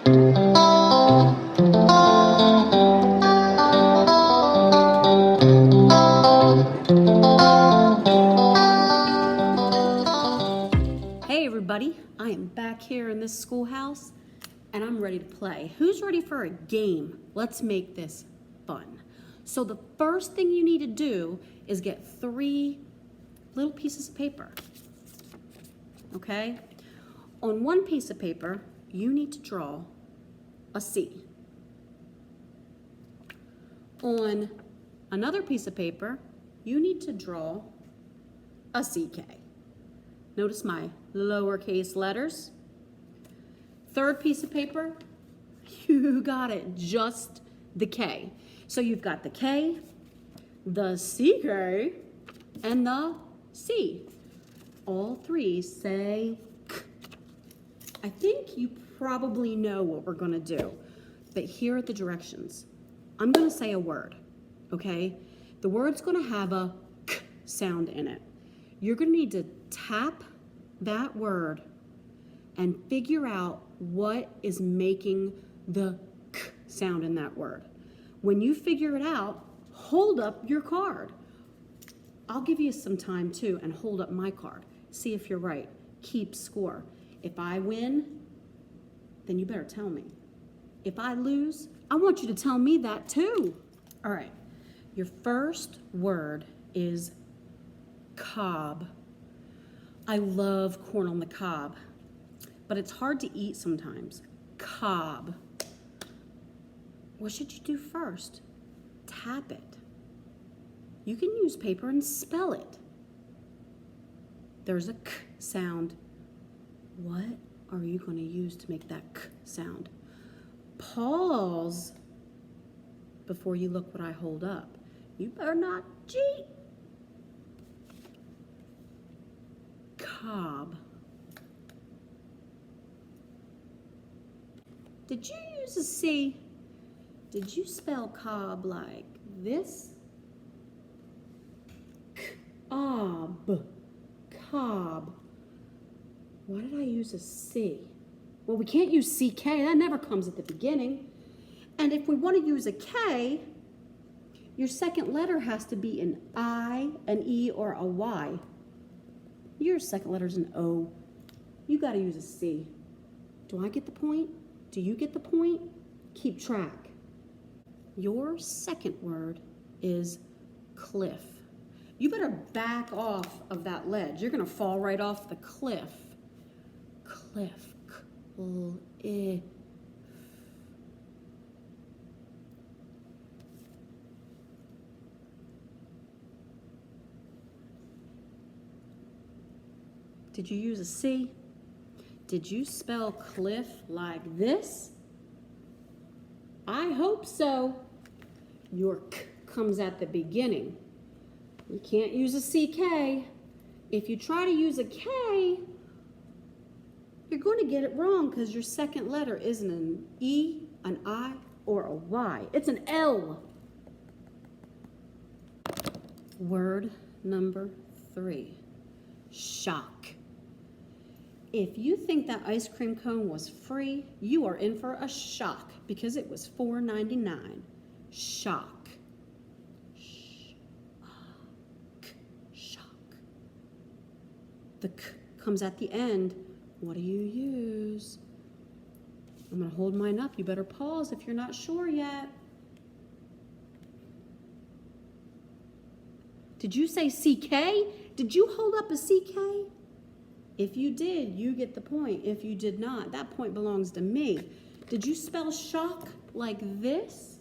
Hey everybody, I am back here in this schoolhouse and I'm ready to play. Who's ready for a game? Let's make this fun. So the first thing you need to do is get 3 little pieces of paper, okay? On one piece of paper, you need to draw a C. On another piece of paper, you need to draw a CK. Notice my lowercase letters. Third piece of paper, you got it, just the K. So you've got the K, the CK, and the C. All 3 say K. I think you probably know what we're gonna do, but here are the directions. I'm gonna say a word, okay? The word's gonna have a K sound in it. You're gonna need to tap that word and figure out what is making the K sound in that word. When you figure it out, hold up your card. I'll give you some time too and hold up my card. See if you're right. Keep score. If I win, then you better tell me. If I lose, I want you to tell me that too. All right, your first word is cob. I love corn on the cob, but it's hard to eat sometimes. Cob. What should you do first? Tap it. You can use paper and spell it. There's a K sound. What are you going to use to make that K sound? Pause before you look what I hold up. You better not cheat. Cob. Did you use a C? Did you spell cob like this? Cob. Cob. Why did I use a C? Well, we can't use CK. That never comes at the beginning. And if we want to use a K, your second letter has to be an I, an E, or a Y. Your second letter's an O. You got to use a C. Do I get the point? Do you get the point? Keep track. Your second word is cliff. You better back off of that ledge. You're going to fall right off the cliff. Cliff. Cliff. Did you use a C? Did you spell cliff like this? I hope so. Your K comes at the beginning. You can't use a CK. If you try to use a K, you're going to get it wrong because your second letter isn't an E, an I, or a Y. It's an L. Word number 3, shock. If you think that ice cream cone was free, you are in for a shock because it was $4.99. Shock. Shock. The K comes at the end. What do you use? I'm going to hold mine up. You better pause if you're not sure yet. Did you say CK? Did you hold up a CK? If you did, you get the point. If you did not, that point belongs to me. Did you spell shock like this?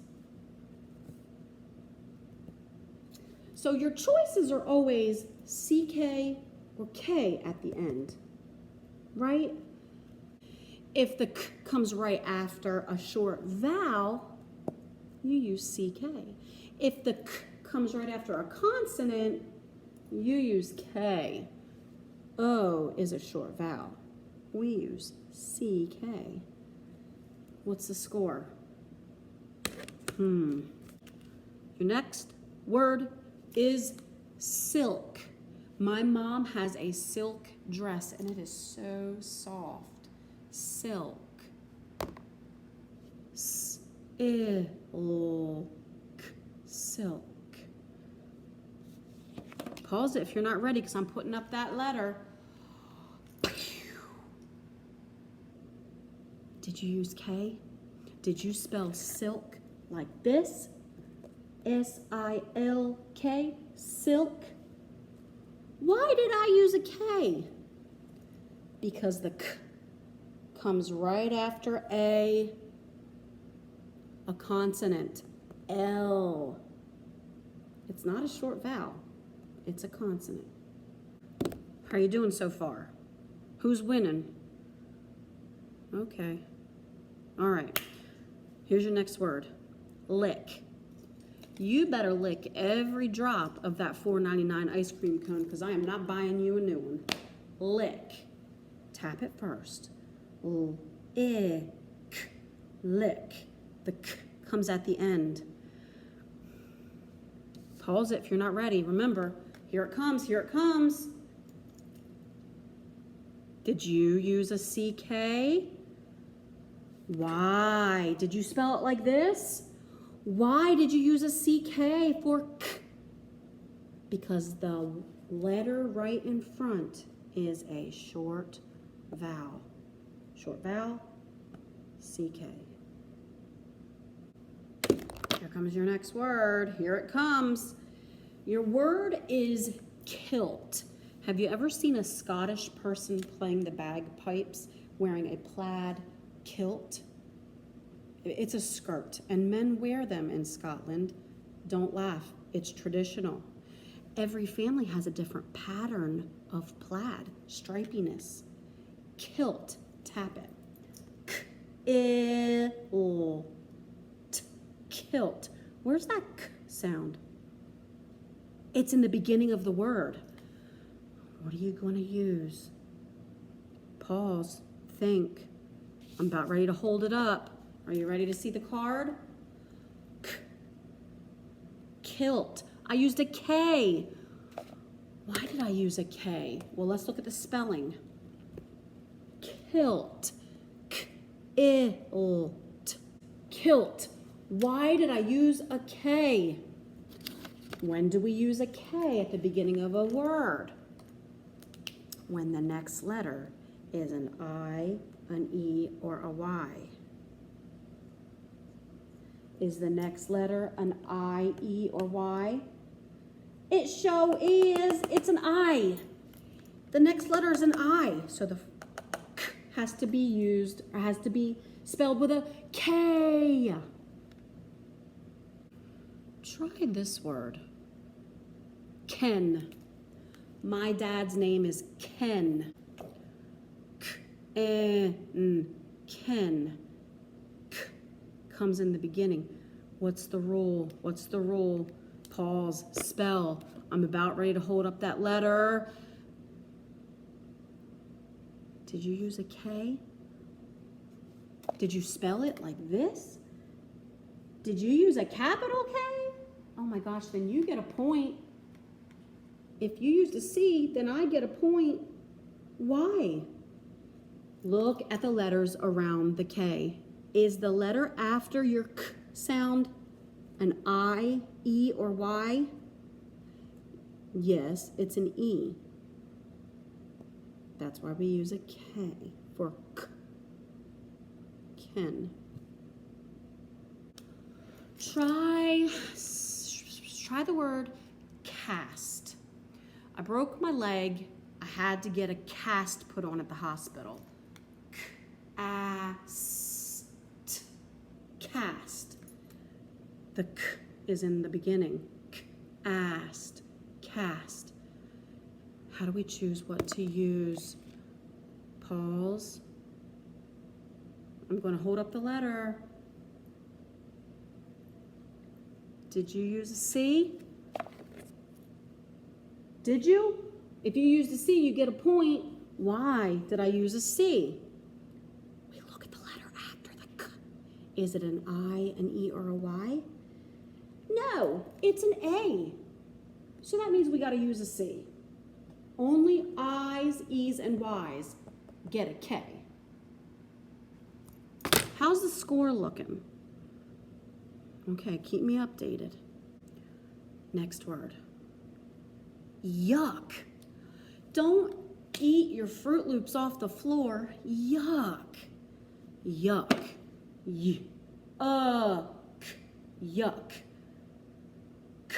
So your choices are always CK or K at the end, right? If the K comes right after a short vowel, you use CK. If the K comes right after a consonant, you use K. O is a short vowel. We use CK. What's the score? Your next word is silk. My mom has a silk dress and it is so soft. Silk. silk. Pause it if you're not ready because I'm putting up that letter. Did you use K? Did you spell silk like this? S-I-L-K, silk. Why did I use a K? Because the K comes right after a consonant, L. It's not a short vowel, it's a consonant. How are you doing so far? Who's winning? Okay. All right. Here's your next word. Lick. You better lick every drop of that $4.99 ice cream cone because I am not buying you a new one. Lick. Tap it first. Lick. The K comes at the end. Pause it if you're not ready. Remember, here it comes, here it comes. Did you use a CK? Why? Did you spell it like this? Why did you use a CK for K? Because the letter right in front is a short vowel. Short vowel, CK. Here comes your next word. Here it comes. Your word is kilt. Have you ever seen a Scottish person playing the bagpipes wearing a plaid kilt? It's a skirt, and men wear them in Scotland. Don't laugh, it's traditional. Every family has a different pattern of plaid, stripiness. Kilt, tap it. K-I-L-T, kilt. Where's that K sound? It's in the beginning of the word. What are you going to use? Pause, think. I'm about ready to hold it up. Are you ready to see the card? Kilt. I used a K. Why did I use a K? Well, let's look at the spelling. Kilt. K-I-L-T. Kilt. Why did I use a K? When do we use a K at the beginning of a word? When the next letter is an I, an E, or a Y. Is the next letter an I, E, or Y? It sure is. It's an I. The next letter is an I. So the K has to be used, or has to be spelled with a K. Try this word. Ken. My dad's name is Ken. Ken. K comes in the beginning. What's the rule? What's the rule? Pause, spell. I'm about ready to hold up that letter. Did you use a K? Did you spell it like this? Did you use a capital K? Oh my gosh, then you get a point. If you used a C, then I get a point. Why? Look at the letters around the K. Is the letter after your K sound an I, E, or Y? Yes, it's an E. That's why we use a K for K. Ken. Try the word cast. I broke my leg. I had to get a cast put on at the hospital. Cast. The K is in the beginning. Cast. How do we choose what to use? Pause. I'm going to hold up the letter. Did you use a C? Did you? If you used a C, you get a point. Why did I use a C? We look at the letter after the K. Is it an I, an E, or a Y? No, it's an A. So that means we got to use a C. Only I's, E's, and Y's get a K. How's the score looking? Okay, keep me updated. Next word. Yuck. Don't eat your Fruit Loops off the floor. Yuck. Yuck. Yuck. K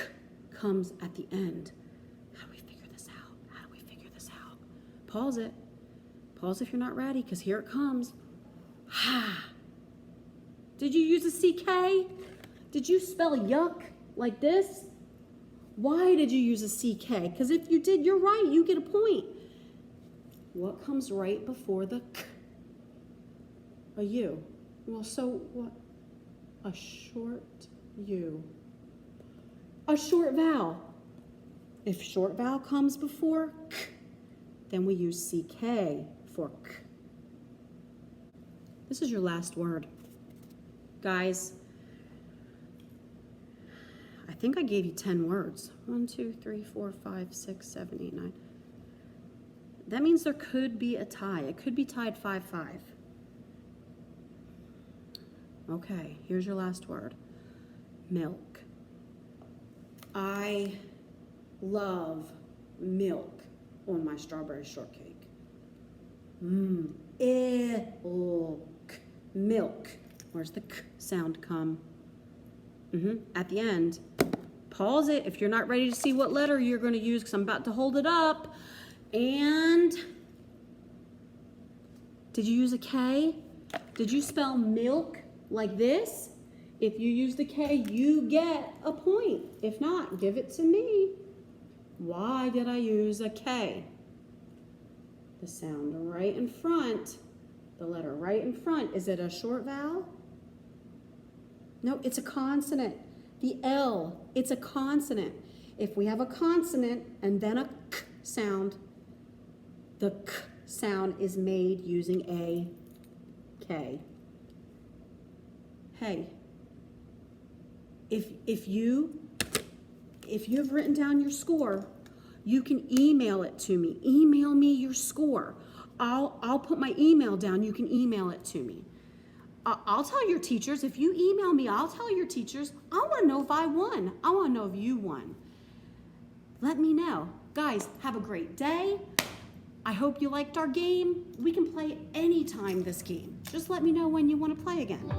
comes at the end. How do we figure this out? How do we figure this out? Pause it. Pause if you're not ready, because here it comes. Ha. Did you use a CK? Did you spell yuck like this? Why did you use a CK? Because if you did, you're right. You get a point. What comes right before the K? A U. Well, so what? A short U. A short vowel. If short vowel comes before K, then we use CK for K. This is your last word. Guys, I think I gave you 10 words. 1, 2, 3, 4, 5, 6, 7, 8, 9. That means there could be a tie. It could be tied 5-5. Okay, here's your last word. Milk. I love milk on my strawberry shortcake. Ilk. Milk. Where's the K sound come? At the end. Pause it if you're not ready to see what letter you're going to use, because I'm about to hold it up. And did you use a K? Did you spell milk like this? If you use the K, you get a point. If not, give it to me. Why did I use a K? The sound right in front, the letter right in front, is it a short vowel? No, it's a consonant. The L, it's a consonant. If we have a consonant and then a K sound, the K sound is made using a K. Hey, if you have written down your score, you can email it to me. Email me your score. I'll put my email down. You can email it to me. I'll tell your teachers. If you email me, I'll tell your teachers. I want to know if I won. I want to know if you won. Let me know. Guys, have a great day. I hope you liked our game. We can play anytime this game. Just let me know when you want to play again.